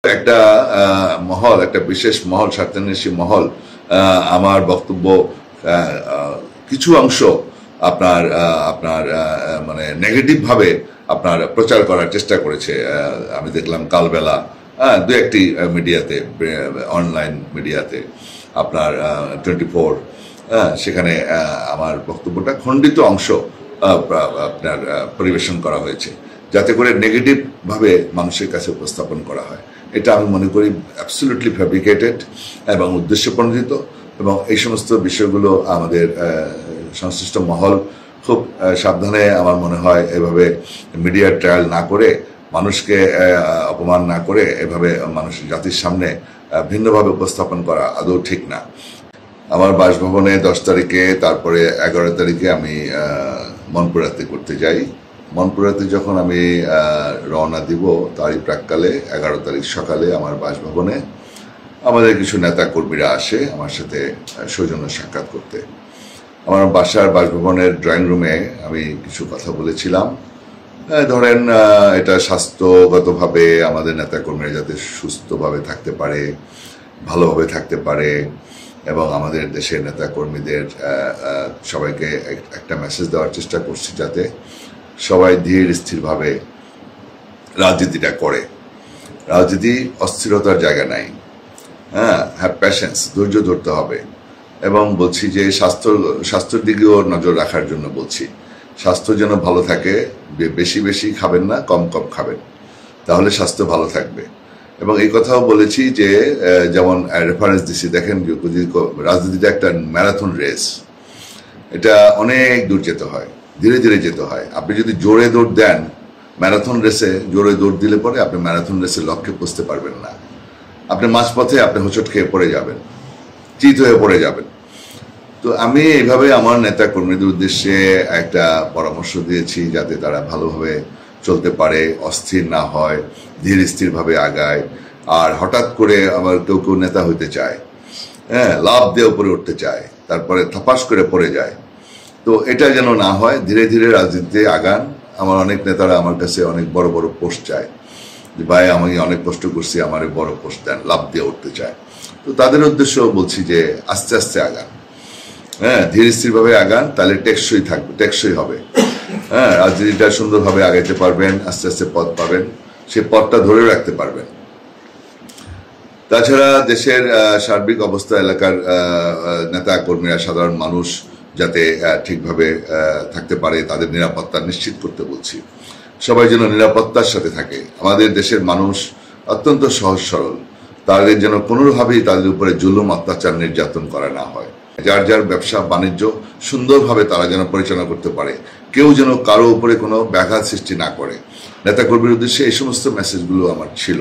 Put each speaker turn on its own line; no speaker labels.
একটা মহল, একটা বিশেষ মহল, স্বার্থান্বেষী মহল আমার বক্তব্য কিছু অংশ আপনার আপনার মানে নেগেটিভ ভাবে আপনার প্রচার করার চেষ্টা করেছে। আমি দেখলাম কালবেলা দু একটি মিডিয়াতে, অনলাইন মিডিয়াতে, আপনার 24, সেখানে আমার বক্তব্যটা খণ্ডিত অংশ আপনার পরিবেশন করা হয়েছে, যাতে করে নেগেটিভ ভাবে মানুষের কাছে উপস্থাপন করা হয়। এটা আমি মনে করি অ্যাবসলিউটলি ফ্যাব্রিকেটেড এবং উদ্দেশ্যপ্রণোদিত, এবং এই সমস্ত বিষয়গুলো আমাদের সংশ্লিষ্ট মহল খুব সাবধানে, আমার মনে হয়, এভাবে মিডিয়ার ট্রায়াল না করে, মানুষকে অপমান না করে, এভাবে মানুষ জাতির সামনে ভিন্নভাবে উপস্থাপন করা আদৌ ঠিক না। আমার বাসভবনে 10 তারিখে, তারপরে 11 তারিখে আমি মনপুরাতে করতে যাই। মনপুরাতে যখন আমি রওনা দিব, তারই প্রাককালে 11 তারিখ সকালে আমার বাসভবনে আমাদের কিছু নেতা কর্মীরা আসে আমার সাথে সৌজন্য সাক্ষাৎ করতে। আমার বাসভবনের ড্রয়িং রুমে আমি কিছু কথা বলেছিলাম। ধরেন, এটা স্বাস্থ্যগতভাবে আমাদের নেতা কর্মীরা যাতে সুস্থভাবে থাকতে পারে, ভালোভাবে থাকতে পারে, এবং আমাদের দেশের নেতা কর্মীদের সবাইকে একটা মেসেজ দেওয়ার চেষ্টা করছি, যাতে সবাই ধীর স্থিরভাবে রাজনীতিটা করে। রাজনীতি অস্থিরতার জায়গা নাই। হ্যাভ প্যাশেন্স, ধৈর্য ধরতে হবে। এবং বলছি যে স্বাস্থ্যের দিকেও নজর রাখার জন্য বলছি। স্বাস্থ্য যেন ভালো থাকে, বেশি বেশি খাবেন না, কম কম খাবেন, তাহলে স্বাস্থ্য ভালো থাকবে। এবং এই কথাও বলেছি যে, যেমন রেফারেন্স দিছি, দেখেন রাজনীতিটা একটা ম্যারাথন রেস। এটা অনেক দূর যেতে হয়, ধীরে ধীরে যেতে হয়। আপনি যদি জোরে দৌড় দেন, ম্যারাথন রেসে জোরে দৌড় দিলে পরে আপনি ম্যারাথন রেসের লক্ষ্যে পৌঁছতে পারবেন না। আপনি মাঝপথে আপনি হোঁচট খেয়ে পড়ে যাবেন, চিত হয়ে পড়ে যাবেন। তো আমি এইভাবে আমার নেতা কর্মীদের উদ্দেশ্যে একটা পরামর্শ দিয়েছি, যাতে তারা ভালোভাবে চলতে পারে, অস্থির না হয়, ধীর স্থিরভাবে আগায়। আর হঠাৎ করে আবার কেউ কেউ নেতা হইতে চায়, লাভ দিয়ে উপরে উঠতে চায়, তারপরে থাপাস করে পড়ে যায়। তো এটা যেন না হয়, ধীরে ধীরে রাজনীতিতে আগান। আমার অনেক নেতারা আমার কাছে অনেক বড় বড় পোস্ট চায়, যে ভাই আমি অনেক কষ্ট করছি, আমার বড় পোস্ট দেন, লাভ দিয়ে উঠতে চায়। তো তাদের উদ্দেশ্য বলছি যে আস্তে আস্তে আগান, ধীর স্থিরভাবে আগান, তাহলে টেকসই থাকবে, টেকসই হবে। রাজনীতিটা সুন্দরভাবে আগাইতে পারবেন, আস্তে আস্তে পথ পাবেন, সেই পথটা ধরে রাখতে পারবেন। তাছাড়া দেশের সার্বিক অবস্থা, এলাকার নেতা কর্মীরা, সাধারণ মানুষ যাতে ঠিকভাবে থাকতে পারে, তাদের নিরাপত্তা নিশ্চিত করতে বলছি। সবাই যেন নিরাপত্তার সাথে থাকে। আমাদের দেশের মানুষ অত্যন্ত সহজ সরল, তাদের যেন কোনোভাবেই তাদের উপরে জুলুম, অত্যাচার, নির্যাতন করা না হয়। যার যার ব্যবসা বাণিজ্য সুন্দরভাবে তারা যেন পরিচালনা করতে পারে, কেউ যেন কারো উপরে কোনো ব্যাঘাত সৃষ্টি না করে। নেতা কর্মীর উদ্দেশ্যে এই সমস্ত মেসেজগুলো আমার ছিল।